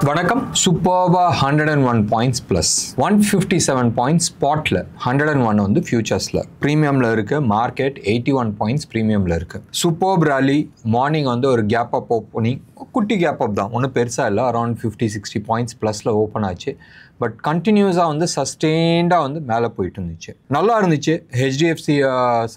வணக்கம். சூப்பர்பா 101 points plus 157 points ஸ்பாட்டில் 101 வந்து ஃபியூச்சர்ஸில் ப்ரீமியமில் இருக்குது. மார்க்கெட் 81 பாயிண்ட்ஸ் ப்ரீமியமில் இருக்குது. சூப்பர்ப் ராலி மார்னிங் வந்து ஒரு கேப் அப் ஓப்பனிங், குட்டி கேப் அப் தான், ஒன்றும் பெருசாக இல்லை. அரௌண்ட் 50-60 பாயிண்ட்ஸ் ப்ளஸில் ஓப்பன் ஆச்சு. பட் கண்டினியூஸாக வந்து சஸ்டெயின்டாக வந்து மேலே போயிட்டு இருந்துச்சு. நல்லா இருந்துச்சு. ஹெச்டிஎஃப்சி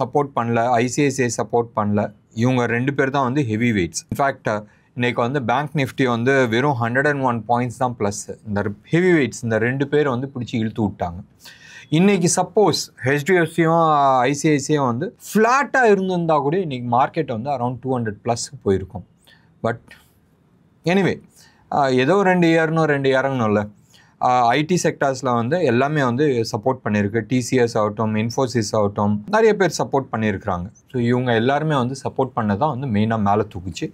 சப்போர்ட் பண்ணல, ஐசிஐசிஐ சப்போர்ட் பண்ணல. இவங்க ரெண்டு பேர் தான் வந்து ஹெவி வெயிட்ஸ். இன்ஃபேக்ட் இன்றைக்கி வந்து பேங்க் நிஃப்டி வந்து வெறும் 101 பாயிண்ட்ஸ் தான் ப்ளஸ். இந்த ஹெவி வெயிட்ஸ் இந்த ரெண்டு பேர் வந்து பிடிச்சி இழுத்து விட்டாங்க. இன்றைக்கி சப்போஸ் ஹெச்டிஎஃப்சியும் ஐசிஐசியும் வந்து ஃப்ளாட்டாக இருந்திருந்தால் கூட இன்றைக்கி மார்க்கெட் வந்து அரௌண்ட் 200+ போயிருக்கும். பட் எனிவே ஏதோ ரெண்டு இறங்கணும்ல. ஐடி செக்டார்ஸில் வந்து எல்லாமே வந்து சப்போர்ட் பண்ணியிருக்கு. டிசிஎஸ் ஆகட்டும், இன்ஃபோசிஸ் ஆகட்டும், நிறைய பேர் சப்போர்ட் பண்ணியிருக்கிறாங்க. ஸோ இவங்க எல்லாருமே வந்து சப்போர்ட் பண்ணதான் வந்து மெயினாக மேலே தூக்குச்சு.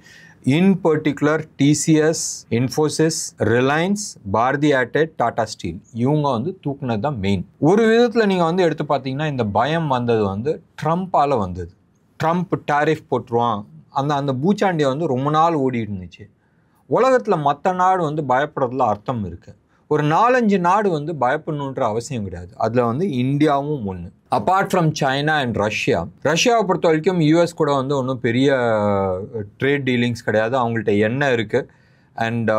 In particular TCS, Infosys, Reliance, Bharti Airtel, Tata Steel இவங்க வந்து தூக்குனது தான் மெயின். ஒரு விதத்தில் நீங்கள் வந்து எடுத்து பார்த்தீங்கன்னா இந்த பயம் வந்தது வந்து ட்ரம்ப்பால் வந்தது. ட்ரம்ப் டாரிஃப் போட்டுருவான், அந்த பூச்சாண்டியை வந்து ரொம்ப நாள் ஓடி இருந்துச்சு. உலகத்தில் மற்ற நாடு வந்து பயப்படுறதுல அர்த்தம் இருக்குது. ஒரு 4-5 நாடு வந்து பயப்படணுன்ற அவசியம் கிடையாது. அதில் வந்து இந்தியாவும் ஒன்று. அப்பார்ட் ஃப்ரம் சைனா அண்ட் ரஷ்யாவை பொறுத்த வரைக்கும் யூஎஸ் கூட வந்து ஒன்றும் பெரிய ட்ரேட் டீலிங்ஸ் கிடையாது. அவங்கள்ட்ட எண்ணெய் இருக்குது. அண்ட்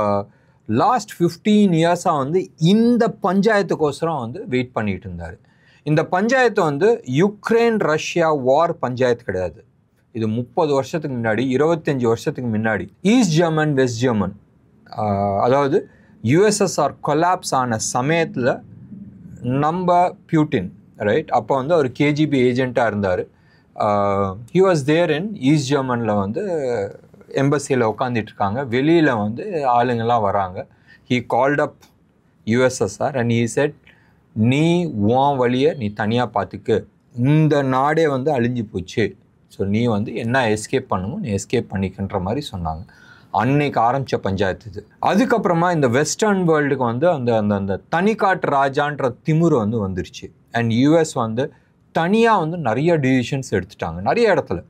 லாஸ்ட் 15 இயர்ஸாக வந்து இந்த பஞ்சாயத்துக்கோசரம் வந்து வெயிட் பண்ணிகிட்டு இருந்தார். இந்த பஞ்சாயத்து வந்து யுக்ரைன் ரஷ்யா வார் பஞ்சாயத்து கிடையாது. இது 30 வருஷத்துக்கு முன்னாடி, 25 வருஷத்துக்கு முன்னாடி ஈஸ்ட் ஜெர்மன், வெஸ்ட் ஜெர்மன், அதாவது யுஎஸ்எஸ்ஆர் கொலாப்ஸ் ஆன சமயத்தில் நம்ம பியூட்டின் ரைட் அப்போ வந்து அவர் கேஜிபி ஏஜெண்ட்டாக இருந்தார். He was there in east ஜெர்மனில் வந்து எம்பசியில் உட்காந்துட்ருக்காங்க. வெளியில் வந்து ஆளுங்கள்லாம் வராங்க. He called up USSR and he said, நீ உன் வழியை நீ தனியாக பார்த்துக்கு, இந்த நாடே வந்து அழிஞ்சு போச்சு, ஸோ நீ வந்து என்ன எஸ்கேப் பண்ணணும் நீ எஸ்கேப் பண்ணிக்கின்ற மாதிரி சொன்னாங்க. அன்னைக்கு ஆரம்பித்த பஞ்சாயத்து இது. அதுக்கப்புறமா இந்த வெஸ்டர்ன் வேர்ல்டுக்கு வந்து அந்த அந்த அந்த தனிக்காட்டு ராஜான்ற திமிரு வந்து வந்துருச்சு. அண்ட் யூஎஸ் வந்து தனியாக வந்து நிறைய டிசிஷன்ஸ் எடுத்துட்டாங்க. நிறைய இடத்துல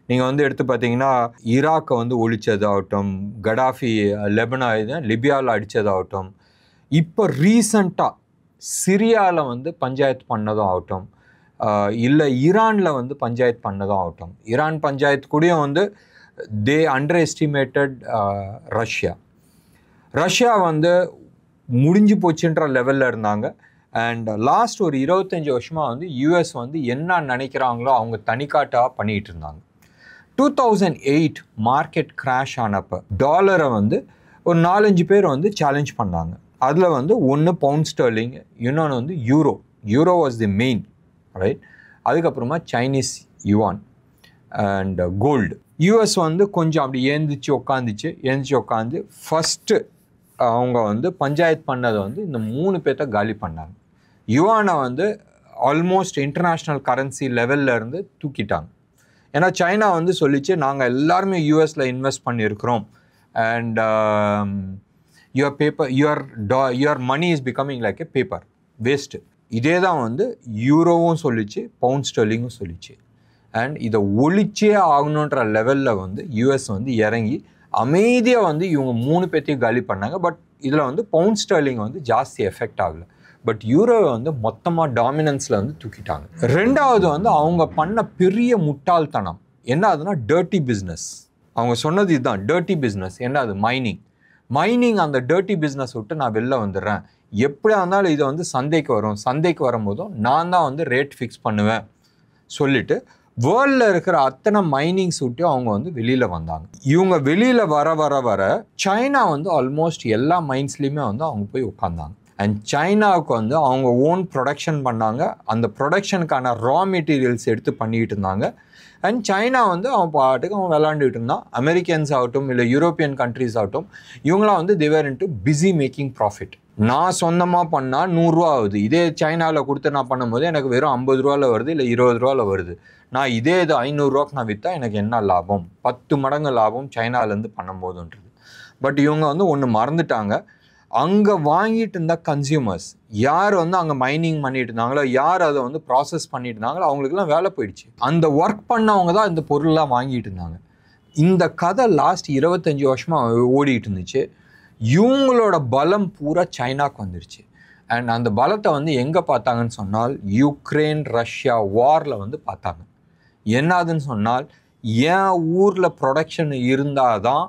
நீங்கள் வந்து எடுத்து பார்த்தீங்கன்னா ஈராக்கை வந்து ஒழிச்சதாகட்டும், கடாஃபி லிபியாவில் அடித்ததாகட்டும், இப்போ ரீசண்டாக சிரியாவில் வந்து பஞ்சாயத்து பண்ணதும் ஆகட்டும், இல்லை ஈரானில் வந்து பஞ்சாயத்து பண்ணதும் ஆகட்டும். ஈரான் பஞ்சாயத்து கூடயும் வந்து they underestimated ரஷ்யா வந்து முடிஞ்சு போச்சுன்ற லெவலில் இருந்தாங்க. அண்ட் லாஸ்ட் ஒரு 25 வருஷமாக வந்து யூஎஸ் வந்து என்ன நினைக்கிறாங்களோ அவங்க தனிக்காட்டாக பண்ணிகிட்டு இருந்தாங்க. 2008 மார்க்கெட் கிராஷ் ஆனப்போ டாலரை வந்து ஒரு 4-5 பேர் வந்து சேலஞ்ச் பண்ணாங்க. அதில் வந்து ஒன்று பவுண்ட் ஸ்டர்லிங், இன்னொன்று வந்து euro was the main right. அதுக்கப்புறமா Chinese yuan and gold. US வந்து கொஞ்சம் அப்படி ஏந்திச்சு உட்காந்து ஃபஸ்ட்டு அவங்க வந்து பஞ்சாயத்து பண்ணதை வந்து இந்த 3 பேர்த்த காலி பண்ணாங்க. யுவானை வந்து ஆல்மோஸ்ட் இன்டர்நேஷ்னல் கரன்சி லெவலில் இருந்து தூக்கிட்டாங்க. ஏன்னா சைனா வந்து சொல்லிச்சு, நாங்கள் எல்லாருமே யூஎஸில் இன்வெஸ்ட் பண்ணியிருக்கிறோம் and your money is becoming like a paper waste. இதே தான் வந்து யூரோவும் சொல்லிச்சு, பவுண்ட் ஸ்டர்லிங்கும் சொல்லிச்சு. அண்ட் இதை ஒழிச்சே ஆகணுன்ற லெவலில் வந்து யூஎஸ் வந்து இறங்கி அமைதியாக வந்து இவங்க 3 பேர்த்தையும் காலி பண்ணாங்க. பட் இதில் வந்து பவுண்ட் ஸ்டர்லிங் வந்து ஜாஸ்தி எஃபெக்ட் ஆகலை. பட் யூரோவை வந்து மொத்தமாக டாமினன்ஸில் வந்து தூக்கிட்டாங்க. ரெண்டாவது வந்து அவங்க பண்ண பெரிய முட்டாள்தனம் என்ன ஆகுதுன்னா டர்ட்டி பிஸ்னஸ். அவங்க சொன்னது இதுதான், டர்ட்டி பிஸ்னஸ். என்ன அது? மைனிங். அந்த டர்ட்டி பிஸ்னஸ் விட்டு நான் வெளில வந்துடுறேன், எப்படியா இருந்தாலும் இதை வந்து சந்தைக்கு வரும்போதும் நான் தான் வந்து ரேட் ஃபிக்ஸ் பண்ணுவேன் சொல்லிட்டு வேர்ல்டில் இருக்கிற அத்தனை மைனிங்ஸ் விட்டு அவங்க வந்து வெளியில் வந்தாங்க. இவங்க வெளியில் வர சைனா வந்து ஆல்மோஸ்ட் எல்லா மைன்ஸ்லேயுமே வந்து அவங்க போய் உட்காந்தாங்க. அண்ட் சைனாவுக்கு வந்து அவங்க ஓன் ப்ரொடக்ஷன் பண்ணாங்க. அந்த ப்ரொடக்ஷனுக்கான ரா மெட்டீரியல்ஸ் எடுத்து பண்ணிக்கிட்டு இருந்தாங்க. அண்ட் சைனா வந்து அவன் பாட்டுக்கு அவன் விளாண்டுக்கிட்டு இருந்தான். அமெரிக்கன்ஸ் ஆகட்டும், இல்லை யூரோப்பியன் கண்ட்ரிஸ் ஆகட்டும், இவங்களாம் வந்து தேவர் இன்டு பிஸி மேக்கிங் ப்ராஃபிட். நான் சொந்தமாக பண்ணால் 100 ரூபா ஆகுது, இதே சைனாவில் கொடுத்து நான் பண்ணும்போது எனக்கு வெறும் 50 ரூபாவில் வருது, இல்லை 20 ரூபாவில் வருது. நான் இதே இது 500 ரூபாய்க்கு நான் விற்றா எனக்கு என்ன லாபம்? 10 மடங்கு லாபம் சைனாலேருந்து பண்ணும்போதுன்றது. பட் இவங்க வந்து ஒன்று மறந்துட்டாங்க, அங்கே வாங்கிட்டு இருந்த கன்சியூமர்ஸ் யார் வந்து அங்கே மைனிங் பண்ணிட்டு இருந்தாங்களோ, யார் அதை வந்து ப்ராசஸ் பண்ணிட்டு இருந்தாங்களோ அவங்களுக்குலாம் வேலை போயிடுச்சு. அந்த ஒர்க் பண்ணவங்க தான் இந்த பொருள்லாம் வாங்கிட்டு இருந்தாங்க. இந்த கதை லாஸ்ட் 25 வருஷமாக ஓடிட்டு இருந்துச்சு. இவங்களோட பலம் பூரா சைனாக்கு வந்துருச்சு. அண்ட் அந்த பலத்தை வந்து எங்கே பார்த்தாங்கன்னு சொன்னால் யுக்ரைன் ரஷ்யா வாரில் வந்து பார்த்தாங்க. என்னாதுன்னு சொன்னால் என் ஊரில் ப்ரொடக்ஷன் இருந்தால் தான்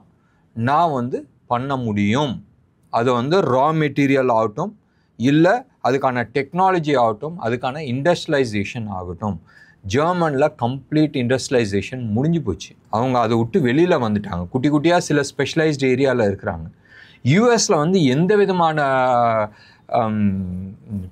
நான் வந்து பண்ண முடியும். அது வந்து ரா மெட்டீரியல் ஆகட்டும், இல்லை அதுக்கான டெக்னாலஜி ஆகட்டும், அதுக்கான இண்டஸ்ட்ரியலைசேஷன் ஆகட்டும். ஜெர்மனில் கம்ப்ளீட் இண்டஸ்ட்ரியலைசேஷன் முடிஞ்சு போச்சு. அவங்க அதை விட்டு வெளியில் வந்துட்டாங்க. குட்டி குட்டியாக சில ஸ்பெஷலைஸ்டு ஏரியாவில் இருக்கிறாங்க. யூஎஸில் வந்து எந்த விதமான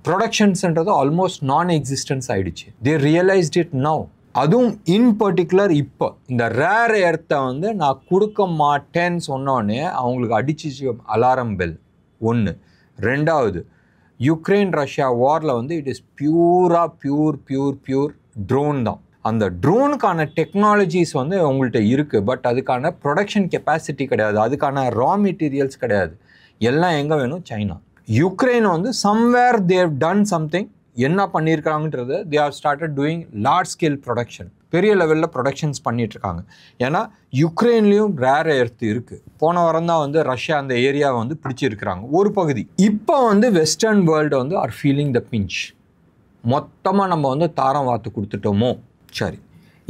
ப்ரொடக்ஷன்ஸ்ன்றது ஆல்மோஸ்ட் நான் எக்ஸிஸ்டன்ஸ் ஆகிடுச்சு. தே ரியலைஸ்ட் இட் நவ். அதுவும் இன் பர்டிகுலர் இப்போ இந்த ரேர் எர்த்தை வந்து நான் கொடுக்க மாட்டேன்னு சொன்னோடனே அவங்களுக்கு அடிச்சிச்சு அலாரம் பெல். ஒன்று. ரெண்டாவது, யுக்ரைன் ரஷ்யா வாரில் வந்து இட் இஸ் பியூர் ட்ரோன் தான். அந்த ட்ரோனுக்கான டெக்னாலஜிஸ் வந்து அவங்கள்ட்ட இருக்குது. பட் அதுக்கான ப்ரொடக்ஷன் கெப்பாசிட்டி கிடையாது, அதுக்கான ரா மெட்டீரியல்ஸ் கிடையாது. எல்லாம் எங்கே வேணும்? சைனா. யுக்ரைன் வந்து சம்வேர் தேவ் டன் சம்திங். என்ன பண்ணியிருக்காங்கன்றது they are started doing large scale production. பெரிய லெவலில் ப்ரொடக்ஷன்ஸ் பண்ணிகிட்ருக்காங்க. ஏன்னா யுக்ரைன்லேயும் ரேர் எர்த் இருக்குது. போன வாரம் தான் வந்து ரஷ்யா அந்த ஏரியாவை வந்து பிடிச்சிருக்கிறாங்க ஒரு பகுதி. இப்போ வந்து வெஸ்டர்ன் வேர்ல்டு வந்து ஆர் ஃபீலிங் த பிஞ்ச். மொத்தமாக நம்ம வந்து தாரம் வார்த்து கொடுத்துட்டோமோ. சரி,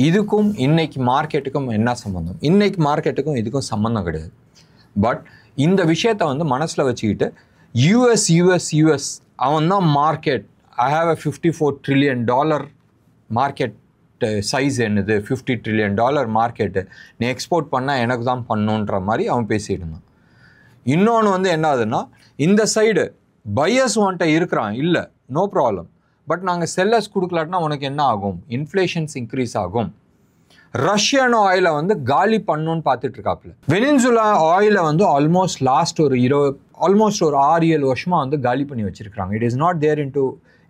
இதுக்கும் இன்னைக்கு மார்க்கெட்டுக்கும் என்ன சம்மந்தம்? இன்னைக்கு மார்க்கெட்டுக்கும் இதுக்கும் சம்மந்தம் கிடையாது. பட் இந்த விஷயத்தை வந்து மனசில் வச்சுக்கிட்டு யூஎஸ் அவன் தான் market. I have a $54 trillion market size. என்னது $50 trillion மார்க்கெட்டு, நீ எக்ஸ்போர்ட் பண்ணால் எனக்கு தான் பண்ணுன்ற மாதிரி அவன் பேசிகிட்டு இருந்தான். இன்னொன்று வந்து என்ன ஆகுதுன்னா, இந்த சைடு பையர்ஸ் வந்துட்ட இருக்கிறான், இல்லை நோ ப்ராப்ளம். பட் நாங்கள் செல்லர்ஸ் கொடுக்கலாட்டினா உனக்கு என்ன ஆகும்? இன்ஃப்ளேஷன்ஸ் இன்க்ரீஸ் ஆகும். ரஷ்யன் ஆயிலை வந்து காலி பண்ணணுன்னு பார்த்துட்டு இருக்காப்புல. வெனின்சுலா ஆயிலை வந்து ஆல்மோஸ்ட் ஒரு 6-7 வருஷமாக வந்து காலி பண்ணி வச்சுருக்காங்க. It is not there in to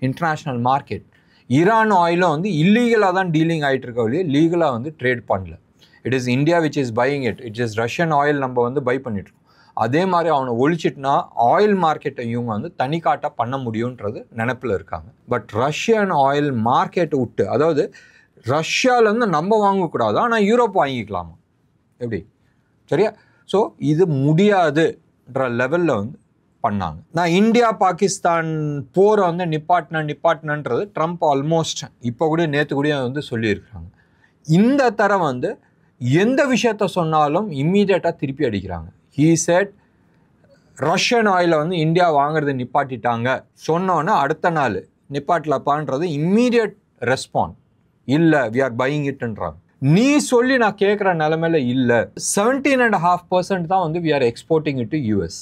international market. Iran ஆயிலும் வந்து இல்லீகலாக தான் டீலிங் ஆகிட்டு இருக்க வழியே லீகலாக வந்து ட்ரேட் பண்ணல. It is India which is buying it. It is Russian oil நம்ம வந்து பை பண்ணிட்டுருக்கோம். அதே மாதிரி அவனை ஒழிச்சிட்டுனா ஆயில் மார்க்கெட்டை இவங்க வந்து தனிக்காட்டாக பண்ண முடியுன்றது நினைப்பில் இருக்காங்க. பட் ரஷ்யன் ஆயில் மார்க்கெட்டை விட்டு, அதாவது ரஷ்யாவிலேருந்து நம்ம வாங்கக்கூடாது, ஆனால் யூரோப் வாங்கிக்கலாமா? எப்படி? சரியா? ஸோ இது முடியாதுன்ற லெவலில் வந்து பண்ணாங்க. நான் இந்தியா பாகிஸ்தான் போரை வந்து நிப்பாட்டினன்றது ட்ரம்ப் ஆல்மோஸ்ட் இப்போ கூட நேற்று கூட வந்து சொல்லியிருக்கிறாங்க. இந்த தரம் வந்து எந்த விஷயத்த சொன்னாலும் இம்மீடியட்டாக திருப்பி அடிக்கிறாங்க. ஹீ செட் ரஷ்யன் ஆயிலை வந்து இந்தியா வாங்குறது நிப்பாட்டிட்டாங்க சொன்னோன்னே அடுத்த நாள் நிப்பாட்டலப்பான்றது இம்மீடியட் ரெஸ்பாண்ட். இல்லை, வி ஆர் பையிங் இட்ன்றாங்க. நீ சொல்லி நான் கேட்குற நிலைமையில இல்லை. 17.5% தான் வந்து we are exporting it to US.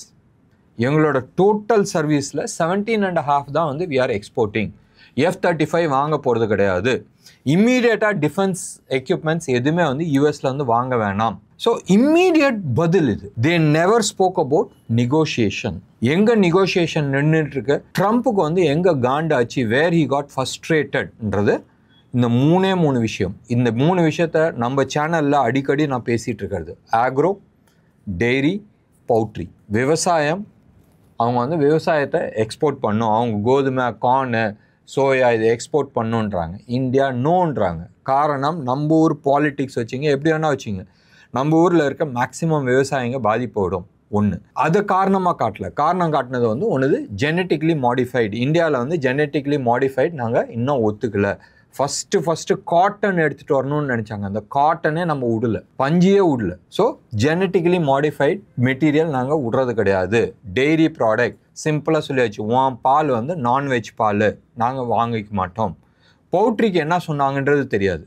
எங்களோட டோட்டல் சர்வீஸில் 17.5 தான் வந்து வி ஆர் எக்ஸ்போர்ட்டிங். F-35 வாங்க போகிறது கிடையாது. இம்மீடியட்டாக டிஃபென்ஸ் எக்யூப்மெண்ட்ஸ் எதுவுமே வந்து யூஎஸில் வந்து வாங்க வேணாம். ஸோ இம்மீடியட் பதில் இது. They never spoke about negotiation. எங்கே நெகோஷியேஷன் நின்றுட்டுருக்கு? ட்ரம்ப்புக்கு வந்து எங்கே காண்டாச்சு, வேர் ஹி காட் ஃபஸ்ட்ரேட்டட்ன்றது இந்த 3 விஷயம். இந்த 3 விஷயத்த நம்ம சேனலில் அடிக்கடி நான் பேசிகிட்டு இருக்கிறது. Agro, dairy, பவுட்ரி. விவசாயம், அவங்க வந்து விவசாயத்தை எக்ஸ்போர்ட் பண்ணும். அவங்க கோதுமை, கார்னு, சோயா இதை எக்ஸ்போர்ட் பண்ணுன்றாங்க. இந்தியா நோன்றாங்க. காரணம், நம்ம ஊர் பாலிட்டிக்ஸ் வச்சிங்க, எப்படி வேணால் வச்சிங்க, நம்ம ஊரில் இருக்க மேக்ஸிமம் விவசாயிங்க பாதிப்போடும். ஒன்று அதை காரணமாக காரணம் காட்டினது வந்து ஒன்று ஜெனட்டிக்லி மாடிஃபைடு. இந்தியாவில் வந்து ஜெனட்டிக்லி மாடிஃபைடு நாங்கள் இன்னும் ஒத்துக்கலை. ஃபஸ்ட்டு காட்டன் எடுத்துகிட்டு வரணும்னு நினச்சாங்க. அந்த காட்டனே நம்ம விடல, பஞ்சியே விடல. ஸோ ஜெனட்டிக்கலி மாடிஃபைட் மெட்டீரியல் நாங்கள் விடுறது கிடையாது. டெய்ரி ப்ராடக்ட் சிம்பிளாக சொல்லியாச்சு, பால் வந்து நான்வெஜ் பால் நாங்கள் வாங்கிக்க மாட்டோம். பவுட்ரிக்கு என்ன சொன்னாங்கன்றது தெரியாது.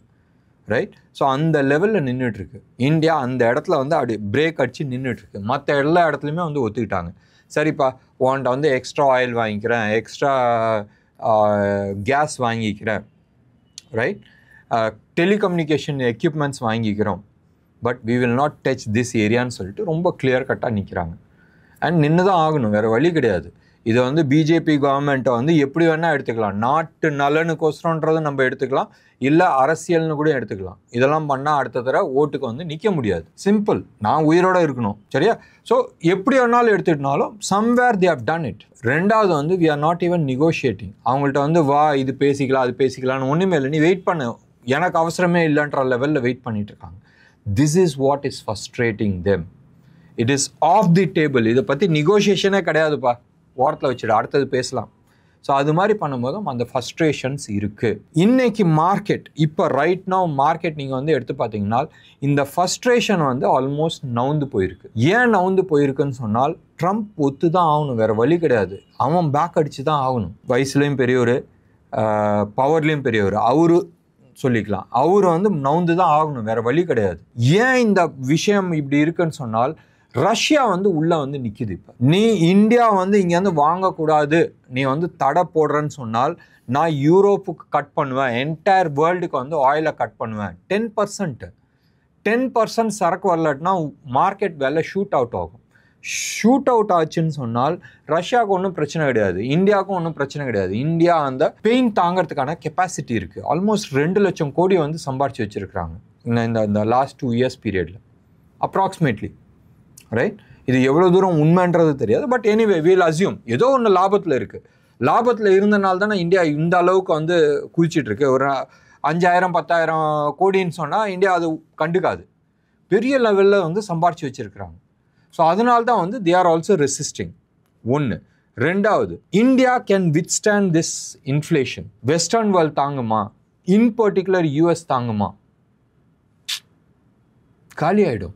ரைட்? ஸோ அந்த லெவலில் நின்றுட்டுருக்கு இந்தியா. அந்த இடத்துல வந்து அப்படி பிரேக் அடித்து நின்றுட்டுருக்கு. மற்ற எல்லா இடத்துலையுமே வந்து ஒத்துக்கிட்டாங்க. சரிப்பா, உன்ட்ட வந்து எக்ஸ்ட்ரா ஆயில் வாங்கிக்கிறேன், எக்ஸ்ட்ரா கேஸ் வாங்கிக்கிறேன், ரைட், டெலிகம்யூனிகேஷன் எக்யூப்மெண்ட்ஸ் வாங்கிக்கிறோம், but we will not touch this ஏரியான்னு சொல்லிட்டு ரொம்ப கிளியர் கட்டாக நிற்கிறாங்க. அண்ட் நின்று தான் ஆகணும், வேறு வழி கிடையாது. இதை வந்து பிஜேபி கவர்மெண்ட்டை வந்து எப்படி வேணால் எடுத்துக்கலாம். நாட்டு நலனுக்கோசரன்றதை நம்ம எடுத்துக்கலாம், இல்லை அரசியல்னு கூட எடுத்துக்கலாம். இதெல்லாம் பண்ணால் அடுத்த தடவை ஓட்டுக்கு வந்து நிற்க முடியாது. சிம்பிள், நான் உயிரோடு இருக்கணும். சரியா? ஸோ எப்படி வேணாலும் எடுத்துக்கிட்டாலும் somewhere they have done it. ரெண்டாவது வந்து we are not even negotiating. அவங்கள்ட்ட வந்து வா இது பேசிக்கலாம் அது பேசிக்கலாம்னு ஒன்றுமே இல்லை, நீ வெயிட் பண்ணு, எனக்கு அவசரமே இல்லைன்ற லெவலில் வெயிட் பண்ணிட்டு இருக்காங்க. This is what is frustrating them. It is off the table. இதை பற்றி நெகோஷியேஷனே கிடையாதுப்பா, ஓரத்தில் வச்சுடு, அடுத்தது பேசலாம். ஸோ அது மாதிரி பண்ணும்போதும் அந்த ஃப்ரஸ்ட்ரேஷன்ஸ் இருக்குது. இன்னைக்கு மார்க்கெட் இப்போ ரைட் நவ் மார்க்கெட் நீங்கள் வந்து எடுத்து பார்த்தீங்கன்னா இந்த ஃப்ரஸ்ட்ரேஷன் வந்து ஆல்மோஸ்ட் நவுந்து போயிருக்கு. ஏன் நவுந்து போயிருக்குன்னு சொன்னால் ட்ரம்ப் ஒத்து தான் ஆகணும், வேறு வழி கிடையாது. அவன் பேக் அடித்து தான் ஆகணும். வயசுலேயும் பெரியவர், பவர்லேயும் பெரியவர், அவரு சொல்லிக்கலாம். அவர் வந்து நவுந்து தான் ஆகணும், வேறு வழி கிடையாது. ஏன் இந்த விஷயம் இப்படி இருக்குன்னு சொன்னால் ரஷ்யா வந்து உள்ளே வந்து நிற்கிது. இப்போ நீ இந்தியா வந்து இங்கேருந்து வாங்கக்கூடாது, நீ வந்து தடை போடுறேன்னு சொன்னால் நான் யூரோப்புக்கு கட் பண்ணுவேன், என்டையர் வேர்ல்டுக்கு வந்து ஆயிலை கட் பண்ணுவேன். 10% சரக்கு வரலன்னா மார்க்கெட் வேலை ஷூட் அவுட் ஆகும். ஷூட் அவுட் ஆச்சுன்னு சொன்னால் ரஷ்யாவுக்கு ஒன்றும் பிரச்சனை கிடையாது, இந்தியாவுக்கும் ஒன்றும் பிரச்சனை கிடையாது. இந்தியா அந்த பெயின் தாங்கிறதுக்கான கெப்பாசிட்டி இருக்குது. ஆல்மோஸ்ட் 2 லட்சம் கோடி வந்து சம்பாரிச்சு வச்சுருக்கிறாங்க இந்த லாஸ்ட் 2 இயர்ஸ் பீரியடில் அப்ராக்சிமேட்லி, ரைட்? இது எவ்வளோ தூரம் உண்மைன்றது தெரியாது, பட் எனிவே வீல் அசியூம் ஏதோ ஒன்று லாபத்தில் இருக்குது. லாபத்தில் இருந்தனால தானே இந்தியா இந்த அளவுக்கு வந்து குதிச்சிட்ருக்கு. ஒரு 5,000-10,000 கோடின்னு சொன்னால் இந்தியா அது கண்டுக்காது, பெரிய லெவலில் வந்து சம்பாரிச்சு வச்சுருக்கிறாங்க. ஸோ அதனால தான் வந்து தே ஆர் ஆல்சோ ரெசிஸ்டிங். ஒன்று. ரெண்டாவது, India can withstand this inflation. Western world தாங்குமா? இன் பர்டிகுலர் யூஎஸ் தாங்குமா? காலி ஆகிடும்.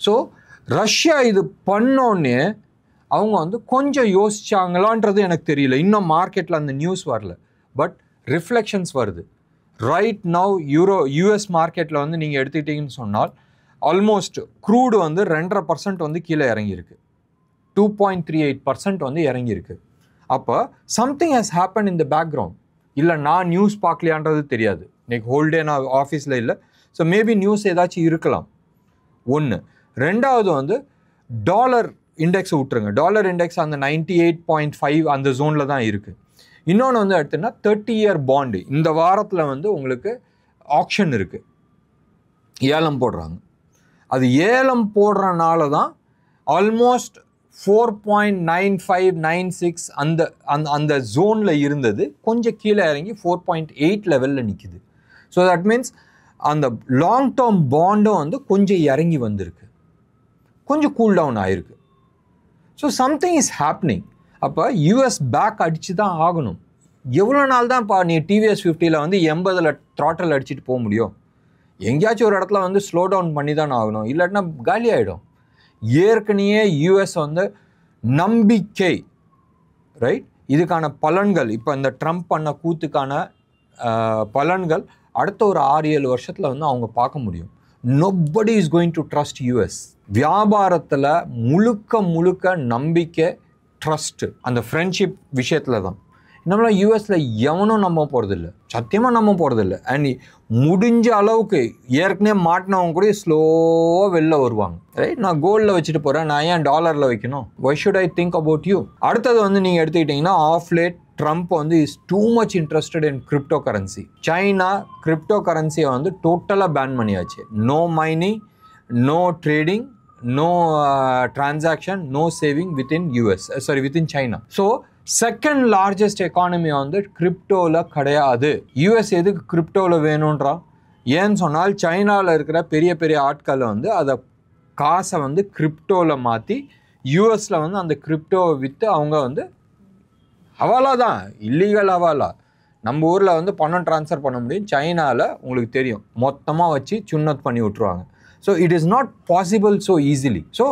ஸோ ரஷ்யா இது பண்ணோன்னே அவங்க வந்து கொஞ்சம் யோசிச்சாங்களான்றது எனக்கு தெரியல. இன்னும் மார்க்கெட்டில் அந்த நியூஸ் வரல, பட் ரிஃப்ளெக்ஷன்ஸ் வருது. ரைட் நவ் யூஎஸ் மார்க்கெட்டில் வந்து நீங்கள் எடுத்துக்கிட்டீங்கன்னு சொன்னால் ஆல்மோஸ்ட் க்ரூடு வந்து 2.5% வந்து கீழே இறங்கியிருக்கு, 2.38% வந்து இறங்கியிருக்கு. அப்போ something has happen in the background. இல்லை நான் நியூஸ் பார்க்கலையான்றது தெரியாது, இன்னைக்கு ஹோல்டே நான் ஆஃபீஸில் இல்லை. ஸோ மேபி நியூஸ் ஏதாச்சும் இருக்கலாம். ஒன்று. ரெண்டாவது வந்து டாலர் இண்டெக்ஸை விட்டுருங்க. டாலர் இண்டெக்ஸ் அந்த 98.5 அந்த ஜோனில் தான் இருக்குது. இன்னொன்று வந்து எடுத்துன்னா 30-year பாண்டு இந்த வாரத்தில் வந்து உங்களுக்கு ஆக்ஷன் இருக்குது, ஏலம் போடுறாங்க. அது ஏலம் போடுறனால தான் ஆல்மோஸ்ட் 4.9596 அந்த அந்த அந்த ஜோனில் இருந்தது கொஞ்சம் கீழே இறங்கி 4.8 லெவலில் நிற்கிது. ஸோ தட் மீன்ஸ் அந்த லாங் டேர்ம் பாண்டும் வந்து கொஞ்சம் இறங்கி வந்திருக்கு, கொஞ்சம் கூல் டவுன் ஆகிருக்கு. So something is happening. அப்போ யூஎஸ் பேக் அடித்து தான் ஆகணும். எவ்வளோ நாள் தான் நீ டிவிஎஸ் 50 வந்து 80 த்ராட்டல் அடிச்சுட்டு போக முடியும்? எங்கேயாச்சும் ஒரு இடத்துல வந்து ஸ்லோ டவுன் பண்ணி தான் ஆகணும், இல்லாட்டினா காலி ஆகிடும். ஏற்கனவே யூஎஸ் வந்து நம்பிக்கை, ரைட்? இதுக்கான பலன்கள் இப்போ இந்த ட்ரம்ப் பண்ண கூத்துக்கான பலன்கள் அடுத்த ஒரு 6-7 வருஷத்தில் வந்து அவங்க பார்க்க முடியும். Nobody is going to trust US. வியாபாரத்தில் முழுக்க நம்பிக்கை, ட்ரஸ்ட்டு, அந்த ஃப்ரெண்ட்ஷிப் விஷயத்தில் தான். நம்மளாம் யூஎஸில் எவனும் நம்ப போகிறதில்ல, சத்தியமாக நம்ப போகிறதில்ல. அண்ட் முடிஞ்ச அளவுக்கு ஏற்கனவே மாட்டினவங்க கூட ஸ்லோவாக வெளில வருவாங்க, ரைட்? நான் கோல்டில் வச்சுட்டு போகிறேன், நான் ஏன் டாலரில் வைக்கணும்? Why should I think about you? அடுத்தது வந்து நீங்கள் எடுத்துக்கிட்டிங்கன்னா ஆஃப் லேட் ட்ரம்ப் வந்து is too much interested in crypto currency. China crypto கரன்சியை வந்து டோட்டலாக பேன் பண்ணியாச்சு. No mining, no trading, no transaction, no saving within China. So second largest economy வந்து கிரிப்டோவில் கிடையாது. யூஎஸ் எதுக்கு கிரிப்டோவில் வேணுன்றா? ஏன்னு சொன்னால் சைனாவில் இருக்கிற பெரிய பெரிய ஆட்களை வந்து அதை காசை வந்து கிரிப்டோவில் மாற்றி யூஎஸில் வந்து அந்த கிரிப்டோவை விற்று அவங்க வந்து ஹவாலா தான், இல்லீகல் ஹவாலா. நம்ம ஊரில் வந்து பணம் ட்ரான்ஸ்ஃபர் பண்ண முடியும், சைனாவில் உங்களுக்கு தெரியும் மொத்தமாக வச்சு சுன்னத் பண்ணி விட்ருவாங்க. So it is not possible so easily. So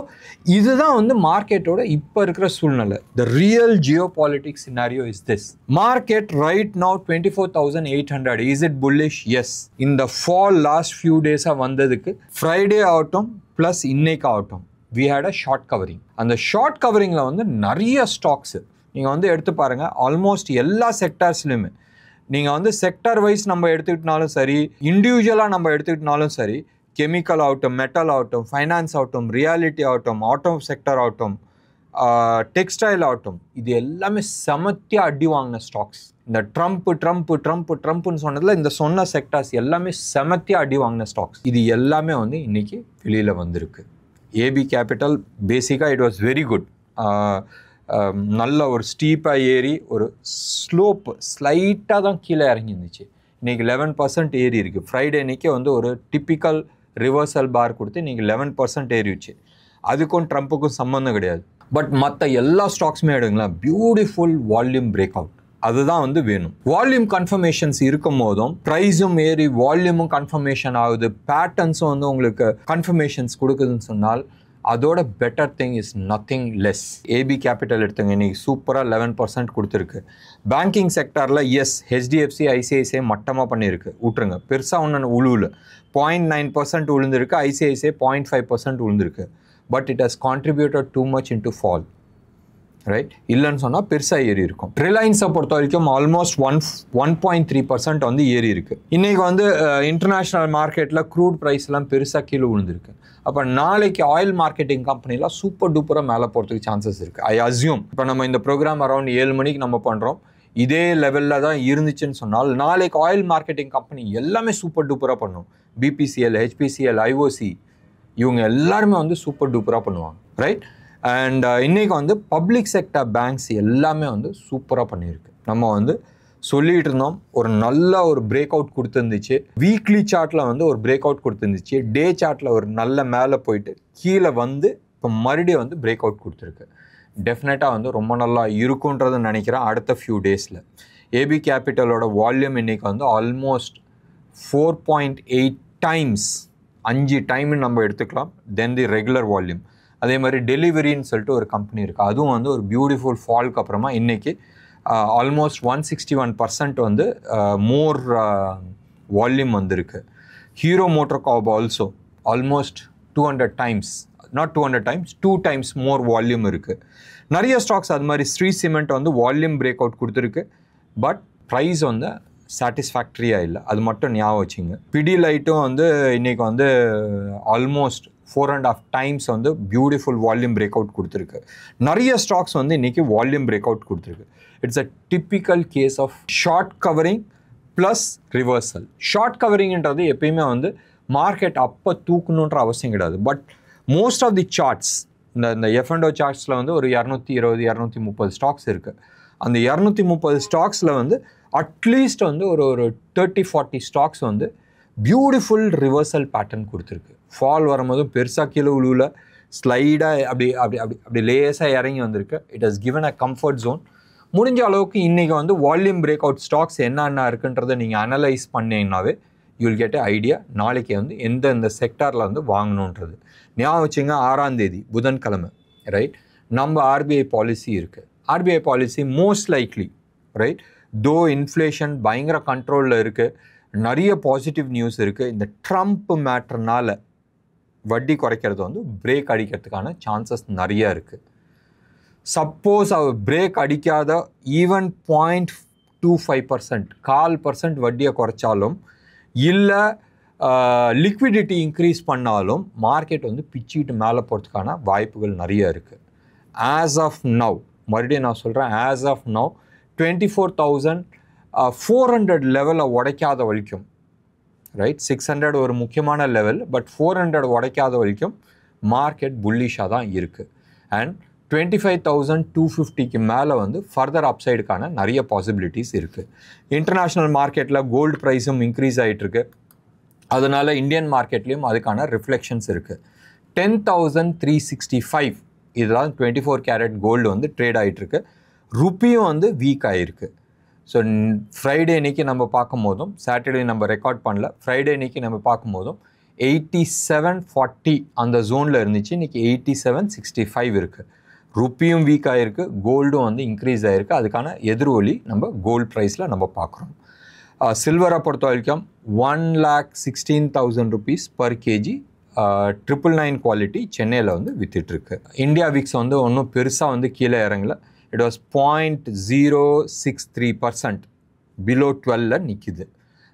இதுதான் வந்து மார்க்கெட்டோட இப்போ இருக்கிற சூழ்நிலை. The real geopolitics scenario is this. Market right now 24,800. Is it bullish? Yes. இந்த ஃபால் லாஸ்ட் ஃபியூ டேஸாக வந்ததுக்கு ஃப்ரைடே ஆகட்டும் ப்ளஸ் இன்னைக்கு ஆகட்டும் we had a short covering. அந்த ஷார்ட் கவரிங்கில் வந்து நிறைய ஸ்டாக்ஸு நீங்கள் வந்து எடுத்து பாருங்கள். ஆல்மோஸ்ட் எல்லா செக்டார்ஸ்லையுமே நீங்கள் வந்து செக்டார் வைஸ் நம்ம எடுத்துக்கிட்டனாலும் சரி, இண்டிவிஜுவலாக நம்ம எடுத்துக்கிட்டனாலும் சரி, கெமிக்கல் ஆகட்டும், மெட்டல் ஆகட்டும், ஃபைனான்ஸ் ஆகட்டும், ரியாலிட்டி ஆகட்டும், ஆட்டோ செக்டர் ஆகட்டும், டெக்ஸ்டைல் ஆகட்டும், இது எல்லாமே செமத்தியாக அடி வாங்கின ஸ்டாக்ஸ். இந்த ட்ரம்ப்னு சொன்னதில் இந்த சொன்ன செக்டார்ஸ் எல்லாமே செமத்தியாக அடி வாங்கின ஸ்டாக்ஸ். இது எல்லாமே வந்து இன்றைக்கி வெளியில் வந்திருக்கு. ஏபி கேபிட்டல் பேசிக்காக இட் வாஸ் வெரி குட். நல்ல ஒரு ஸ்டீப்பாக ஏறி ஒரு ஸ்லோப்பு ஸ்லைட்டாக தான் கீழே இறங்கி இருந்துச்சு. இன்றைக்கி 11% ஏறி இருக்குது. ஃப்ரைடே அன்றைக்கி வந்து ஒரு டிப்பிக்கல் ரிவர்சல் பார் கொடுத்து இன்றைக்கி 11% ஏறிடுச்சு. அதுக்கும் ட்ரம்ப்புக்கும் சம்மந்தம் கிடையாது. பட் மற்ற எல்லா ஸ்டாக்ஸுமே எடுங்களேன், பியூட்டிஃபுல் வால்யூம் பிரேக் அவுட், அதுதான் வந்து வேணும். வால்யூம் கன்ஃபர்மேஷன்ஸ் இருக்கும் போதும் ப்ரைஸும் ஏறி வால்யூமும் கன்ஃபர்மேஷன் ஆகுது, பேட்டர்ன்ஸும் வந்து உங்களுக்கு கன்ஃபர்மேஷன்ஸ் கொடுக்குதுன்னு சொன்னால் அதோட better thing is nothing less. AB capital எடுத்துங்க, இன்னைக்கு சூப்பராக 11% கொடுத்துருக்கு. பேங்கிங் செக்டாரில் எஸ் ஹெச்டிஎஃப்சி ஐசிஐசிஐ மட்டமாக பண்ணியிருக்கு, விட்டுருங்க, பெருசாக ஒன்று உழுவில் 0.9% விழுந்திருக்கு, ஐசிஐசிஐ 0.5% விழுந்திருக்கு. But it has contributed too much in to fall, right? இல்லைன்னு சொன்னால் பெருசாக ஏறி இருக்கும். ரிலையன்ஸை பொறுத்த வரைக்கும் ஆல்மோஸ்ட் 1.3% வந்து ஏறி இருக்குது. இன்றைக்கி வந்து இன்டர்நேஷ்னல் மார்க்கெட்டில் க்ரூட் ப்ரைஸ்லாம் பெருசாக கீழே விழுந்திருக்கு. அப்போ நாளைக்கு ஆயில் மார்க்கெட்டிங் கம்பெனிலாம் சூப்பர் டூப்பராக மேலே போகிறதுக்கு சான்சஸ் இருக்குது. ஐ அஸ்யூம் இப்போ நம்ம இந்த ப்ரோக்ராம் அரௌண்ட் 7 மணிக்கு நம்ம பண்ணுறோம், இதே லெவலில் தான் இருந்துச்சுன்னு சொன்னால் நாளைக்கு ஆயில் மார்க்கெட்டிங் கம்பெனி எல்லாமே சூப்பர் டூப்பராக பண்ணும். பிபிசிஎல், ஹெச்பிசிஎல், ஐஓசி இவங்க எல்லாருமே வந்து சூப்பர் டூப்பராக பண்ணுவாங்க, ரைட்? அண்ட் இன்றைக்கி வந்து பப்ளிக் செக்டர் பேங்க்ஸ் எல்லாமே வந்து சூப்பராக பண்ணியிருக்கு. நம்ம வந்து சொல்லிகிட்டு இருந்தோம், ஒரு நல்ல ஒரு பிரேக் அவுட் கொடுத்துருந்துச்சு, வீக்லி சார்ட்டில் வந்து ஒரு பிரேக் அவுட் கொடுத்துருந்துச்சு, டே சார்ட்டில் ஒரு நல்ல மேலே போயிட்டு கீழே வந்து இப்போ மறுபடியும் வந்து பிரேக் அவுட் கொடுத்துருக்கு. டெஃபினட்டாக வந்து ரொம்ப நல்லா இருக்குன்றதை நினைக்கிறேன் அடுத்த ஃபியூ டேஸில். ஏபி கேபிட்டலோட வால்யூம் இன்றைக்கி வந்து ஆல்மோஸ்ட் 4.8 டைம்ஸ், 5 டைம்னு நம்ம எடுத்துக்கலாம் தென் தி ரெகுலர் வால்யூம். அதே மாதிரி டெலிவரின்னு சொல்லிட்டு ஒரு கம்பெனி இருக்குது, அதுவும் வந்து ஒரு பியூட்டிஃபுல் ஃபால்க்கு அப்புறமா இன்றைக்கி ஆல்மோஸ்ட் 161% வந்து மோர் வால்யூம் வந்திருக்கு. Hero MotoCorp also almost 200 times, not 200 times, 2 times more volume இருக்குது. நிறைய ஸ்டாக்ஸ் அது மாதிரி. ஸ்ரீ சிமெண்ட் வந்து வால்யூம் பிரேக் அவுட் கொடுத்துருக்கு, பட் ப்ரைஸ் வந்து சாட்டிஸ்ஃபேக்டரியாக இல்லை, அது மட்டும் ஞாபகம் வச்சுங்க. பிடி லைட்டும் வந்து இன்றைக்கி வந்து ஆல்மோஸ்ட் 4.5 டைம்ஸ் வந்து பியூட்டிஃபுல் வால்யூம் பிரேக் அவுட் கொடுத்துருக்கு. நிறைய ஸ்டாக்ஸ் வந்து இன்றைக்கி வால்யூம் பிரேக் அவுட் கொடுத்துருக்கு. It's a typical case of short covering plus reversal. Short கவரிங்ன்றது எப்பயுமே வந்து மார்க்கெட் அப்போ தூக்கணுன்ற அவசியம் கிடையாது. But most of the charts, இந்த எஃப்என்டோ சார்ட்ஸில் வந்து ஒரு 220 230 ஸ்டாக்ஸ் இருக்குது. அந்த 230 ஸ்டாக்ஸில் வந்து அட்லீஸ்ட் வந்து ஒரு 30-40 ஸ்டாக்ஸ் வந்து பியூட்டிஃபுல் ரிவர்சல் பேட்டர்ன் கொடுத்துருக்கு. ஃபால் வரும்போதும் பெருசாக கீழே உழுவில் ஸ்லைடாக அப்படி லேஸாக இறங்கி வந்திருக்கு. It has given a comfort zone. முடிஞ்ச அளவுக்கு இன்றைக்கி வந்து வால்யூம் பிரேக் அவுட் ஸ்டாக்ஸ் என்னென்ன இருக்குன்றதை நீங்கள் அனலைஸ் பண்ணிங்கனாவே யூ வில் கெட் ஐடியா நாளைக்கு வந்து எந்தெந்த செக்டாரில் வந்து வாங்கணுன்றது. ஞாபகம் வச்சுங்க, 6ஆம் தேதி புதன்கிழமை, ரைட், நம்ம ஆர்பிஐ பாலிசி இருக்குது. RBI policy most likely, right, தோ இன்ஃப்ளேஷன் பயங்கர கண்ட்ரோலில் இருக்குது, நிறைய பாசிட்டிவ் நியூஸ் இருக்குது. இந்த ட்ரம்ப் மேட்டர்னால் வட்டி குறைக்கிறது வந்து பிரேக் அடிக்கிறதுக்கான சான்சஸ் நிறையா இருக்குது. சப்போஸ் அவர் பிரேக் அடிக்காத ஈவன் 0.25%, 0.25% வட்டியை குறைச்சாலும் இல்லை லிக்விடிட்டி இன்க்ரீஸ் பண்ணாலும் மார்க்கெட் வந்து பிச்சுக்கிட்டு மேலே போகிறதுக்கான வாய்ப்புகள் நிறைய இருக்குது. ஆஸ் ஆஃப் நவ், மறுபடியும் நான் சொல்கிறேன், ஆஸ் ஆஃப் நவ் 24,400 லெவலை உடைக்காத வரைக்கும், ரைட், 600 ஒரு முக்கியமான லெவல், பட் 400 உடைக்காத வரைக்கும் மார்க்கெட் புல்லிஷாக தான் இருக்குது. அண்ட் 25,250க்கு மேலே வந்து ஃபர்தர் அப்சைடுக்கான நிறைய பாசிபிலிட்டிஸ் இருக்குது. இன்டர்நேஷ்னல் மார்க்கெட்டில் கோல்டு ப்ரைஸும் இன்க்ரீஸ் ஆகிட்டுருக்கு, அதனால் இந்தியன் மார்க்கெட்லேயும் அதுக்கான ரிஃப்ளெக்ஷன்ஸ் இருக்குது. 10,365 இதெல்லாம் 24 கேரட் கோல்டு வந்து ட்ரேட் ஆகிட்டுருக்கு. ருப்பியும் வந்து வீக் ஆகிருக்கு. ஸோ ஃப்ரைடே அன்றைக்கி நம்ம பார்க்கும் போதும், சாட்டர்டே நம்ம ரெக்கார்ட் பண்ணல, ஃப்ரைடே அன்றைக்கி நம்ம பார்க்கும் போதும் 8740 அந்த ஜோனில் இருந்துச்சு. இன்றைக்கி 8765 இருக்குது. ருப்பியும் வீக் ஆகிருக்கு, கோல்டும் வந்து இன்க்ரீஸ் ஆகிருக்கு. அதுக்கான எதிரொலி நம்ம கோல்டு ப்ரைஸில் நம்ம பார்க்குறோம். சில்வரை பொறுத்த வரைக்கும் 1,16,000 rupees பர் கேஜி 999 குவாலிட்டி சென்னையில் வந்து விற்றுட்ருக்கு. இந்தியா விக்ஸ் வந்து ஒன்றும் பெருசாக வந்து கீழே இறங்கல. இட் வாஸ் 0.063% பிலோ 12ல் நிற்கிது.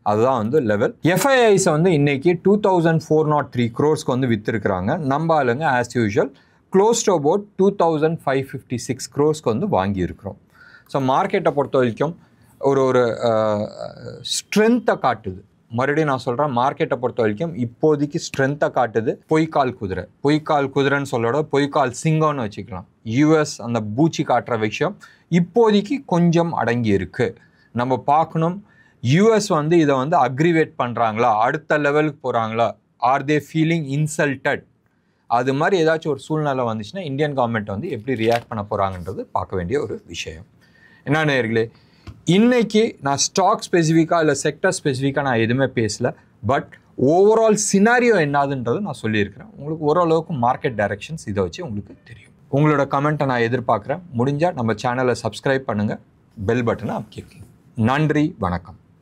அதுதான் வந்து லெவல். எஃப்ஐஐஸை வந்து இன்றைக்கி 2,403 crores வந்து விற்றுருக்குறாங்க. நம்ம ஆளுங்க as usual close to about 2,556 crores வந்து வாங்கியிருக்கிறோம். ஸோ மார்க்கெட்டை பொறுத்த வரைக்கும் ஒரு ஸ்ட்ரென்த்தை காட்டுது. மறுபடியும் நான் சொல்கிறேன், மார்க்கெட்டை பொறுத்த வரைக்கும் இப்போதைக்கு ஸ்ட்ரென்த்தை காட்டுது. பொய்க்கால் குதிரைன்னு சொல்லோட பொய்க்கால் சிங்கம்னு வச்சுக்கலாம். யூஎஸ் அந்த பூச்சி காட்டுற விஷயம் இப்போதைக்கு கொஞ்சம் அடங்கி இருக்குது. நம்ம பார்க்கணும், யூஎஸ் வந்து இதை வந்து அக்ரிவேட் பண்ணுறாங்களா, அடுத்த லெவலுக்கு போகிறாங்களா, ஆர் தே ஃபீலிங் இன்சல்டட் அது மாதிரி ஏதாச்சும் ஒரு சூழ்நிலை வந்துச்சுன்னா இந்தியன் கவர்மெண்ட் வந்து எப்படி ரியாக்ட் பண்ண போகிறாங்கன்றது பார்க்க வேண்டிய ஒரு விஷயம். என்ன நேயர்களே, இன்னைக்கு நான் ஸ்டாக் ஸ்பெசிஃபிக்காக இல்லை செக்டர் ஸ்பெசிஃபிக்காக நான் எதுவுமே பேசலை. பட் ஓவரால் சினாரியோ என்னதுன்றது நான் சொல்லியிருக்கிறேன். உங்களுக்கு ஓரளவுக்கு மார்க்கெட் டைரக்ஷன்ஸ் இதை வச்சு உங்களுக்கு தெரியும். உங்களோட கமெண்ட்டை நான் எதிர்பார்க்குறேன். முடிஞ்சால் நம்ம சேனலை சப்ஸ்கிரைப் பண்ணுங்கள், பெல் பட்டனை அமுக்கிக்கோங்க. நன்றி, வணக்கம்.